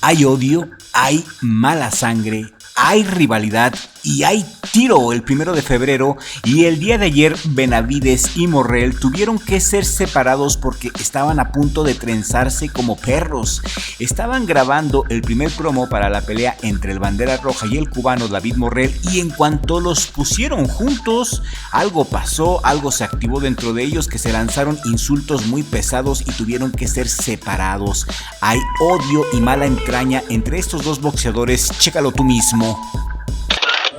Hay odio, hay mala sangre, hay rivalidad y hay tiro el 1 de febrero, y el día de ayer Benavidez y Morrell tuvieron que ser separados porque estaban a punto de trenzarse como perros. Estaban grabando el primer promo para la pelea entre el Bandera Roja y el cubano David Morrell, y en cuanto los pusieron juntos, algo pasó, algo se activó dentro de ellos, que se lanzaron insultos muy pesados y tuvieron que ser separados. Hay odio y mala entraña entre estos dos boxeadores, chécalo tú mismo.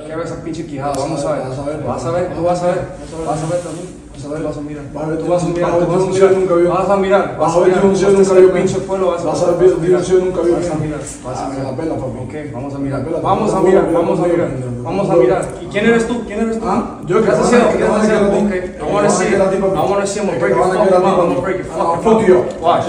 ¿Qué ves esa pinche quijada? Vamos a ver. Vas a ver, tú vas a ver. Vas a ver también. Vas a ver, vas a mirar. Tú vas a mirar, tú vas a mirar. Vas a mirar. Vas a ver, nunca vio pinche pueblo. Vas a ver, nunca vio. Vas a mirar. Vas a mirar. Ok, vamos a mirar. Vamos a mirar, vamos a mirar. Vamos a mirar. ¿Y quién eres tú? ¿Quién eres tú? Yo ¿Qué estás haciendo? ¿Qué estás haciendo? Ok, I want to see it. I want to see him. I'm gonna break your fucking mouth. I'm gonna break your fucking Fuck you. Watch.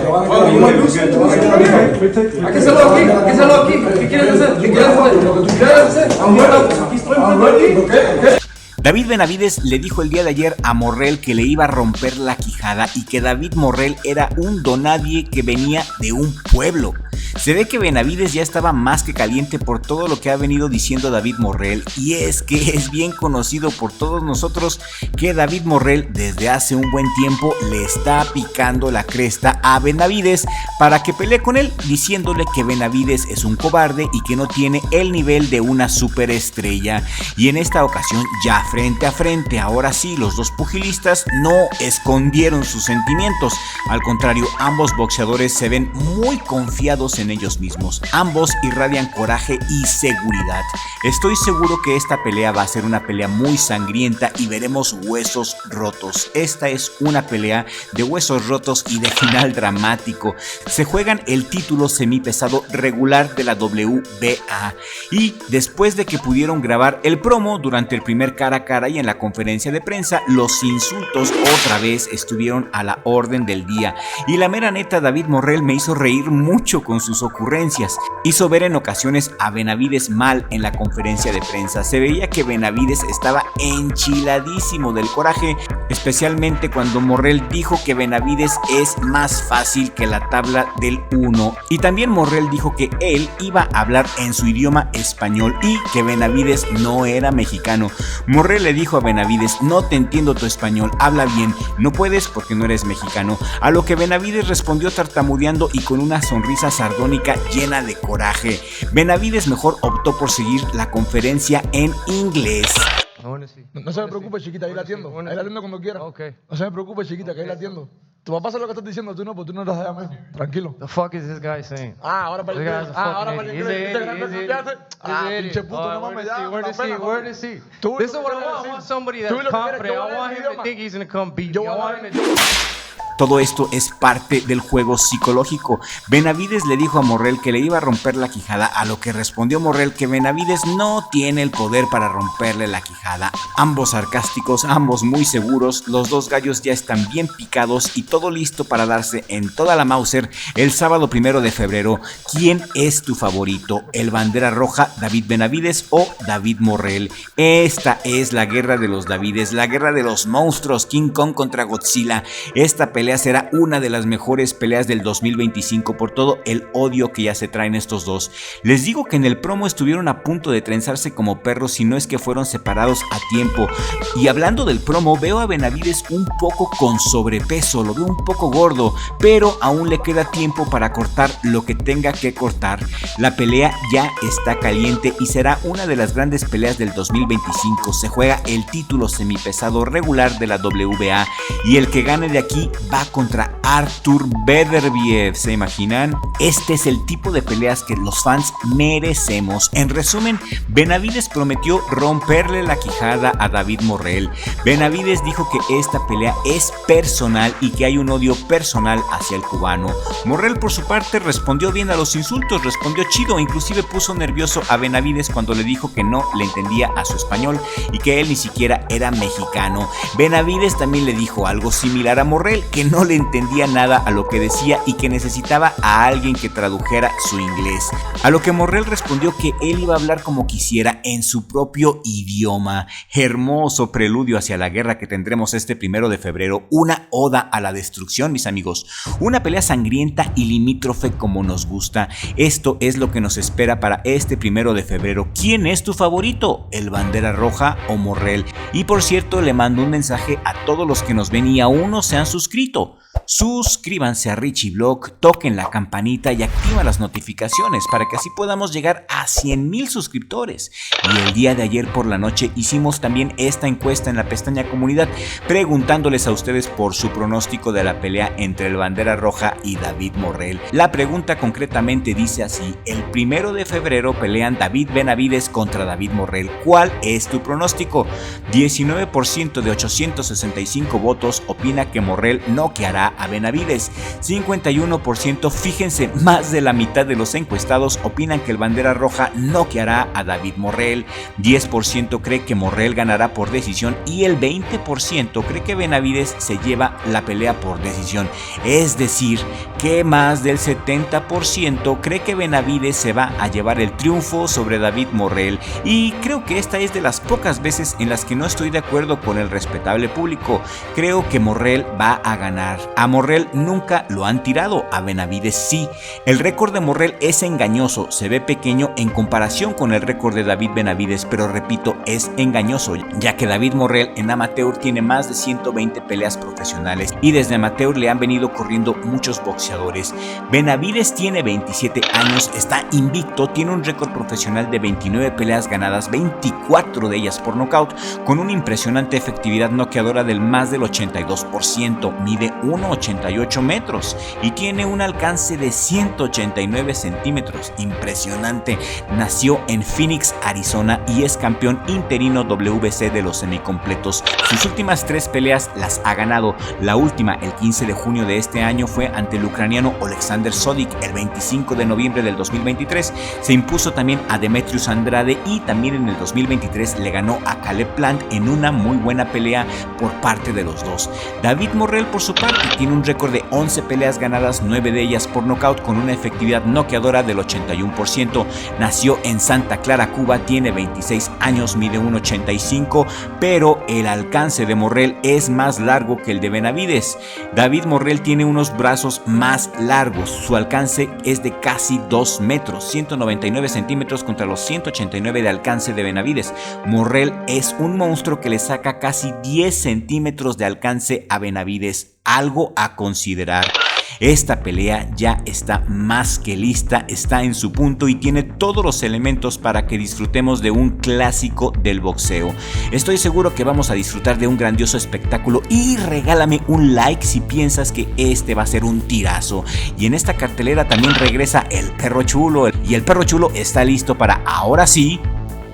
¿A qué se lo aquí? ¿A qué se lo aquí? ¿Qué quieres hacer? ¿Qué quieres hacer? ¿Qué quieres hacer? Aquí estoy enfrente de ti. David Benavidez le dijo el día de ayer a Morrell que le iba a romper la quijada y que David Morrell era un donadie que venía de un pueblo. Se ve que Benavidez ya estaba más que caliente por todo lo que ha venido diciendo David Morrell, y es que es bien conocido por todos nosotros que David Morrell desde hace un buen tiempo le está picando la cresta a Benavidez para que pelee con él, diciéndole que Benavidez es un cobarde y que no tiene el nivel de una superestrella. Y en esta ocasión, ya frente a frente, ahora sí, los dos pugilistas no escondieron sus sentimientos. Al contrario, ambos boxeadores se ven muy confiados en ellos mismos. Ambos irradian coraje y seguridad. Estoy seguro que esta pelea va a ser una pelea muy sangrienta y veremos huesos rotos. Esta es una pelea de huesos rotos y de final dramático. Se juegan el título semipesado regular de la WBA, y después de que pudieron grabar el promo durante el primer cara a cara y en la conferencia de prensa, los insultos otra vez estuvieron a la orden del día, y la mera neta, David Morrell me hizo reír mucho con sus ocurrencias. Hizo ver en ocasiones a Benavidez mal en la conferencia de prensa. Se veía que Benavidez estaba enchiladísimo del coraje, especialmente cuando Morrell dijo que Benavidez es más fácil que la tabla del 1, y también Morrell dijo que él iba a hablar en su idioma español y que Benavidez no era mexicano. Morrell le dijo a Benavidez: no te entiendo tu español, habla bien. No puedes porque no eres mexicano, a lo que Benavidez respondió tartamudeando y con una sonrisa sardónica llena de coraje. Benavidez mejor optó por seguir la conferencia en inglés. No se me preocupe, chiquita, ahí la atiendo. Ahí la atiendo cuando quiera. Okay. No se me preocupe, chiquita, que ahí la atiendo. Tu papá sabe lo que estás diciendo, tú no, porque tú no eres de allá, man. Tranquilo. The fuck is this guy saying? Ahora para el inglés. Ahora para el inglés. Pinche puto, no mames ya. Where is he? This is what I want. I want somebody that's confident. I want him to think he's gonna come beat me. I want him to... Todo esto es parte del juego psicológico. Benavidez le dijo a Morrell que le iba a romper la quijada, a lo que respondió Morrell que Benavidez no tiene el poder para romperle la quijada. Ambos sarcásticos, ambos muy seguros, los dos gallos ya están bien picados y todo listo para darse en toda la Mauser el sábado 1 de febrero. ¿Quién es tu favorito? ¿El Bandera Roja, David Benavidez, o David Morrell? Esta es la guerra de los Davides, la guerra de los monstruos, King Kong contra Godzilla. Esta pelea será una de las mejores peleas del 2025 por todo el odio que ya se traen estos dos. Les digo que en el promo estuvieron a punto de trenzarse como perros, si no es que fueron separados a tiempo. Y hablando del promo, veo a Benavidez un poco con sobrepeso, lo veo un poco gordo, pero aún le queda tiempo para cortar lo que tenga que cortar. La pelea ya está caliente y será una de las grandes peleas del 2025. Se juega el título semipesado regular de la WBA y el que gane de aquí va contra Artur Beterbiev. ¿Se imaginan? Este es el tipo de peleas que los fans merecemos. En resumen, Benavidez prometió romperle la quijada a David Morrell. Benavidez dijo que esta pelea es personal y que hay un odio personal hacia el cubano. Morrell por su parte respondió bien a los insultos, respondió chido, inclusive puso nervioso a Benavidez cuando le dijo que no le entendía a su español y que él ni siquiera era mexicano. Benavidez también le dijo algo similar a Morrell, que que no le entendía nada a lo que decía y que necesitaba a alguien que tradujera su inglés. A lo que Morrell respondió que él iba a hablar como quisiera en su propio idioma. Hermoso preludio hacia la guerra que tendremos este 1 de febrero, una oda a la destrucción, mis amigos. Una pelea sangrienta y limítrofe como nos gusta. Esto es lo que nos espera para este 1 de febrero. ¿Quién es tu favorito? ¿El Bandera Roja o Morrell? Y por cierto, le mando un mensaje a todos los que nos ven y aún no se han suscrito. Suscríbanse a Richie Vlog, toquen la campanita y activen las notificaciones para que así podamos llegar a 100,000 suscriptores. Y el día de ayer por la noche hicimos también esta encuesta en la pestaña comunidad, preguntándoles a ustedes por su pronóstico de la pelea entre el Bandera Roja y David Morrell. La pregunta concretamente dice así: el 1 de febrero pelean David Benavidez contra David Morrell. ¿Cuál es tu pronóstico? 19% de 865 votos opina que Morrell noqueará a Benavidez. 51%, fíjense, más de la mitad de los encuestados opinan que el Bandera Roja noqueará a David Morrell. 10% cree que Morrell ganará por decisión y el 20% cree que Benavidez se lleva la pelea por decisión. Es decir, que más del 70% cree que Benavidez se va a llevar el triunfo sobre David Morrell. Y creo que esta es de las pocas veces en las que no estoy de acuerdo con el respetable público. Creo que Morrell va a ganar. A Morrell nunca lo han tirado, a Benavidez sí. El récord de Morrell es engañoso, se ve pequeño en comparación con el récord de David Benavidez, pero repito, es engañoso, ya que David Morrell en amateur tiene más de 120 peleas profesionales y desde amateur le han venido corriendo muchos boxeadores. Benavidez tiene 27 años, está invicto, tiene un récord profesional de 29 peleas ganadas, 24 de ellas por nocaut, con una impresionante efectividad noqueadora del más del 82%, mide 1,88 metros y tiene un alcance de 189 centímetros, impresionante. Nació en Phoenix, Arizona y es campeón interino WBC de los semicompletos. Sus últimas 3 peleas las ha ganado. La última, el 15 de junio de este año, fue ante el ucraniano Oleksandr Sodik. El 25 de noviembre del 2023 se impuso también a Demetrius Andrade y también en el 2023 le ganó a Caleb Plant en una muy buena pelea por parte de los dos. David Morrell, por su parte, tiene un récord de 11 peleas ganadas, 9 de ellas por nocaut, con una efectividad noqueadora del 81%. Nació en Santa Clara, Cuba, tiene 26 años, mide 1,85, pero el alcance de Morrell es más largo que el de Benavidez. David Morrell tiene unos brazos más largos, su alcance es de casi 2 metros, 199 centímetros contra los 189 de alcance de Benavidez. Morrell es un monstruo que le saca casi 10 centímetros de alcance a Benavidez, algo a considerar. Esta pelea ya está más que lista, está en su punto y tiene todos los elementos para que disfrutemos de un clásico del boxeo. Estoy seguro que vamos a disfrutar de un grandioso espectáculo y regálame un like si piensas que este va a ser un tirazo. Y en esta cartelera también regresa el Perro Chulo y el Perro Chulo está listo para, ahora sí,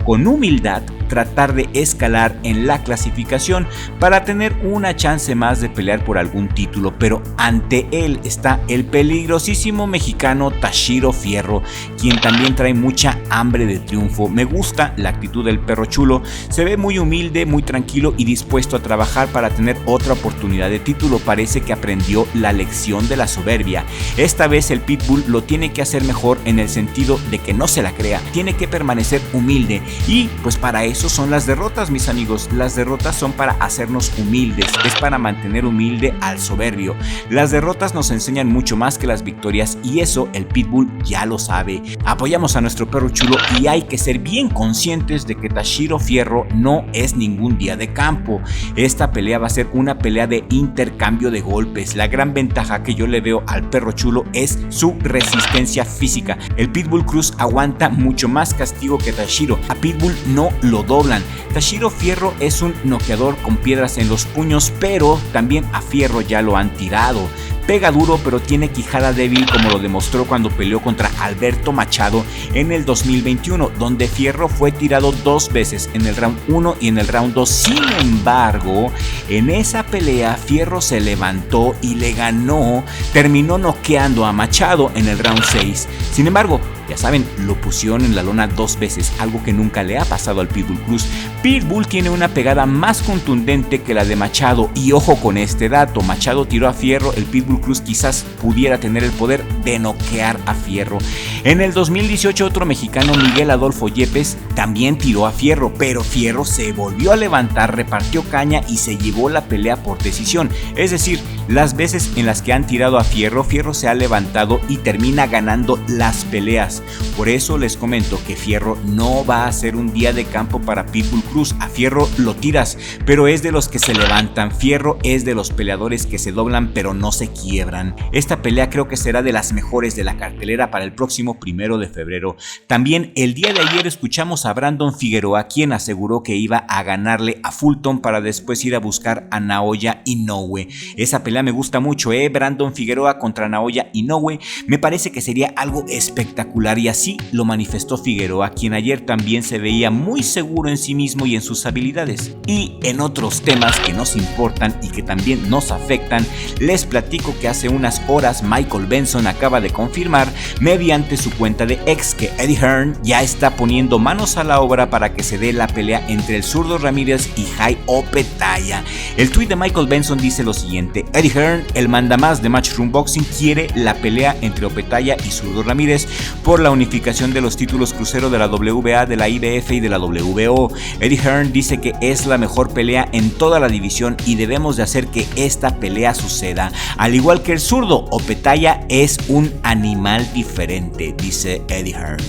con humildad, tratar de escalar en la clasificación para tener una chance más de pelear por algún título, pero ante él está el peligrosísimo mexicano Tashiro Fierro, quien también trae mucha hambre de triunfo. Me gusta la actitud del Perro Chulo, se ve muy humilde, muy tranquilo y dispuesto a trabajar para tener otra oportunidad de título. Parece que aprendió la lección de la soberbia. Esta vez el Pitbull lo tiene que hacer mejor en el sentido de que no se la crea, tiene que permanecer humilde y pues para eso son las derrotas, mis amigos. Las derrotas son para hacernos humildes, es para mantener humilde al soberbio. Las derrotas nos enseñan mucho más que las victorias y eso el Pitbull ya lo sabe. Apoyamos a nuestro Perro Chulo y hay que ser bien conscientes de que Tashiro Fierro no es ningún día de campo. Esta pelea va a ser una pelea de intercambio de golpes. La gran ventaja que yo le veo al Perro Chulo es su resistencia física. El Pitbull Cruz aguanta mucho más castigo que Tashiro. A Pitbull no lo doblan. Tashiro Fierro es un noqueador con piedras en los puños, pero también a Fierro ya lo han tirado. pega duro pero tiene quijada débil, como lo demostró cuando peleó contra Alberto Machado en el 2021, donde Fierro fue tirado 2 veces, en el round 1 y en el round 2. Sin embargo, en esa pelea Fierro se levantó y le ganó, terminó noqueando a Machado en el round 6. Sin embargo, ya saben, lo pusieron en la lona 2 veces, algo que nunca le ha pasado al Pitbull Cruz. Pitbull tiene una pegada más contundente que la de Machado, y ojo con este dato: Machado tiró a Fierro, el Pitbull Cruz quizás pudiera tener el poder de noquear a Fierro. En el 2018 otro mexicano, Miguel Adolfo Yepes, también tiró a Fierro, pero Fierro se volvió a levantar, repartió caña y se llevó la pelea por decisión. Es decir, las veces en las que han tirado a Fierro, Fierro se ha levantado y termina ganando las peleas. Por eso les comento que Fierro no va a ser un día de campo para Pitbull Cruz. A Fierro lo tiras, pero es de los que se levantan. Fierro es de los peleadores que se doblan pero no se quiebran. Esta pelea creo que será de las mejores de la cartelera para el próximo 1 de febrero. También el día de ayer escuchamos a Brandon Figueroa, quien aseguró que iba a ganarle a Fulton para después ir a buscar a Naoya Inoue. Esa pelea me gusta mucho, Brandon Figueroa contra Naoya Inoue. Me parece que sería algo espectacular, y así lo manifestó Figueroa, quien ayer también se veía muy seguro en sí mismo y en sus habilidades. Y en otros temas que nos importan y que también nos afectan, les platico que hace unas horas Michael Benson acaba de confirmar mediante su cuenta de X que Eddie Hearn ya está poniendo manos a la obra para que se dé la pelea entre el zurdo Ramírez y Jai Opetaia. El tweet de Michael Benson dice lo siguiente: Eddie Hearn, el mandamás de Matchroom Boxing, quiere la pelea entre Opetaia y zurdo Ramírez por la unificación de los títulos crucero de la WBA, de la IBF y de la WBO. Eddie Hearn dice que es la mejor pelea en toda la división y debemos de hacer que esta pelea suceda. Al igual que el zurdo, Opetaia es un animal diferente, dice Eddie Hearn.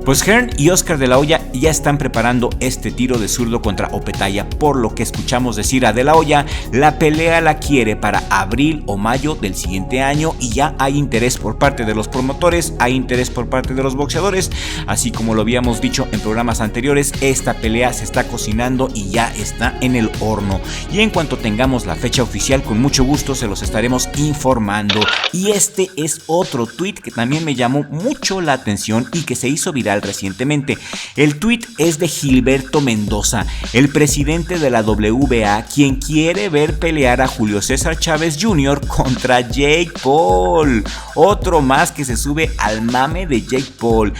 Pues Hearn y Oscar de la Hoya ya están preparando este tiro de zurdo contra Opetaia, por lo que escuchamos decir a de la Hoya la pelea la quiere para abril o mayo del siguiente año, y ya hay interés por parte de los promotores, hay interés por parte de los boxeadores, así como lo habíamos dicho en programas anteriores. Esta pelea se está cocinando y ya está en el horno, y en cuanto tengamos la fecha oficial, con mucho gusto se los estaremos informando. Y este es otro tweet que también me llamó mucho la atención y que se hizo viral recientemente. El tweet es de Gilberto Mendoza, el presidente de la WBA, quien quiere ver pelear a Julio César Chávez Jr. contra Jake Paul. Otro más que se sube al mame de Jake Paul.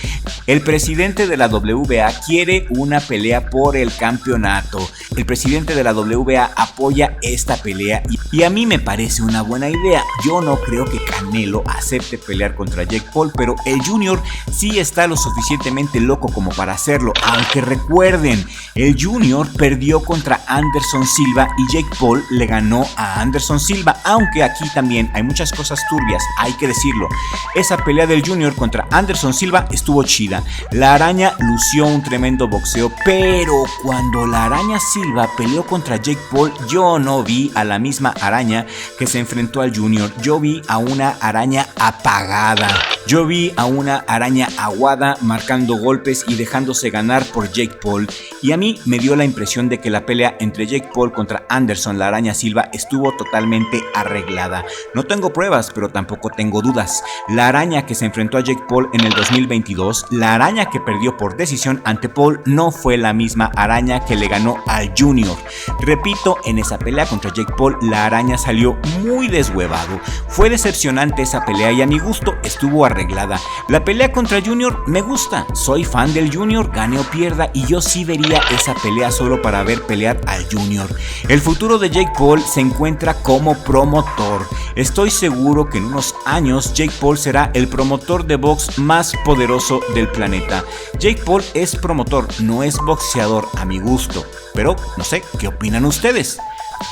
El presidente de la WBA quiere una pelea por el campeonato. El presidente de la WBA apoya esta pelea y a mí me parece una buena idea. Yo no creo que Canelo acepte pelear contra Jake Paul, pero el Junior sí está lo suficientemente loco como para hacerlo. Aunque recuerden, el Junior perdió contra Anderson Silva y Jake Paul le ganó a Anderson Silva, aunque aquí también hay muchas cosas turbias, hay que decirlo. Esa pelea del Junior contra Anderson Silva estuvo chida. La Araña lució un tremendo boxeo, pero cuando la Araña Silva peleó contra Jake Paul, yo no vi a la misma Araña que se enfrentó al Junior. Yo vi a una araña apagada. Yo vi a una araña aguada marcando golpes y dejándose ganar por Jake Paul, y a mí me dio la impresión de que la pelea entre Jake Paul contra Anderson la Araña Silva estuvo totalmente arreglada. No tengo pruebas, pero tampoco tengo dudas. La araña que se enfrentó a Jake Paul en el 2022, la araña que perdió por decisión ante Paul, no fue la misma araña que le ganó al Junior. Repito, en esa pelea contra Jake Paul, la araña salió muy deshuevado. Fue decepcionante esa pelea y a mi gusto estuvo arreglada. La pelea contra Junior me gusta, soy fan del Junior, gane o pierda, y yo sí vería esa pelea solo para ver pelear al Junior. El futuro de Jake Paul se encuentra como promotor. Estoy seguro que en unos años Jake Paul será el promotor de box más poderoso del planeta. Jake Paul es promotor, no es boxeador a mi gusto, pero no sé, ¿qué opinan ustedes?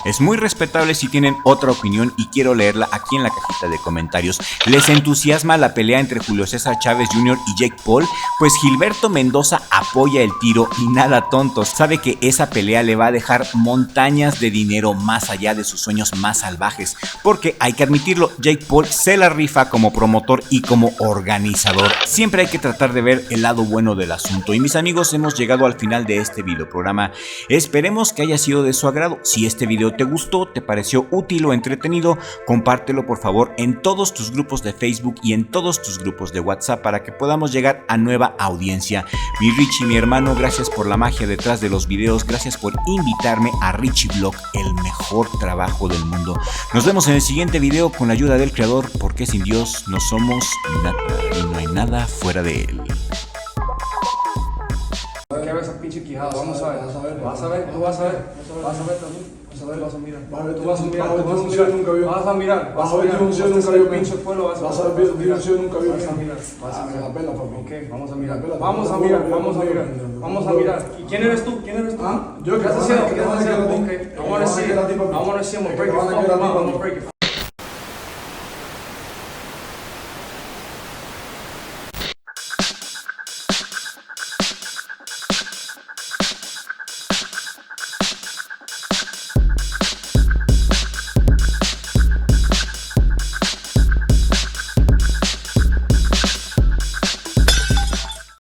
Es muy respetable si tienen otra opinión y quiero leerla aquí en la cajita de comentarios. ¿Les entusiasma la pelea entre Julio César Chávez Jr. y Jake Paul? Pues Gilberto Mendoza apoya el tiro y nada tonto, sabe que esa pelea le va a dejar montañas de dinero más allá de sus sueños más salvajes, porque hay que admitirlo, Jake Paul se la rifa como promotor y como organizador. Siempre hay que tratar de ver el lado bueno del asunto. Y mis amigos, hemos llegado al final de este video programa. Esperemos que haya sido de su agrado. Si este video video te gustó, te pareció útil o entretenido, compártelo por favor en todos tus grupos de Facebook y en todos tus grupos de WhatsApp para que podamos llegar a nueva audiencia. Mi Richie, mi hermano, gracias por la magia detrás de los videos, gracias por invitarme a Richie Vlog, el mejor trabajo del mundo. Nos vemos en el siguiente video con la ayuda del creador, porque sin Dios no somos nada y no hay nada fuera de él. ¿Qué ves esa pinche quijada? Vamos a ver. Vas a ver, tú vas a ver. Vas a ver también. Vas a ver, vas a mirar. Tú vas a mirar, tú vas a mirar. Vas a mirar. Vas a ver, nunca vio pinche pueblo. Vas a ver, nunca vio. Vas a mirar. Vas a mirar la pela, papi. Ok, vamos a mirar. Vamos a mirar, vamos a mirar. Vamos a mirar. ¿Y quién eres tú? ¿Quién eres tú? Ah, ¿Qué estás haciendo? ¿Qué estás haciendo? Ok, I wanna see it. I wanna see him break it.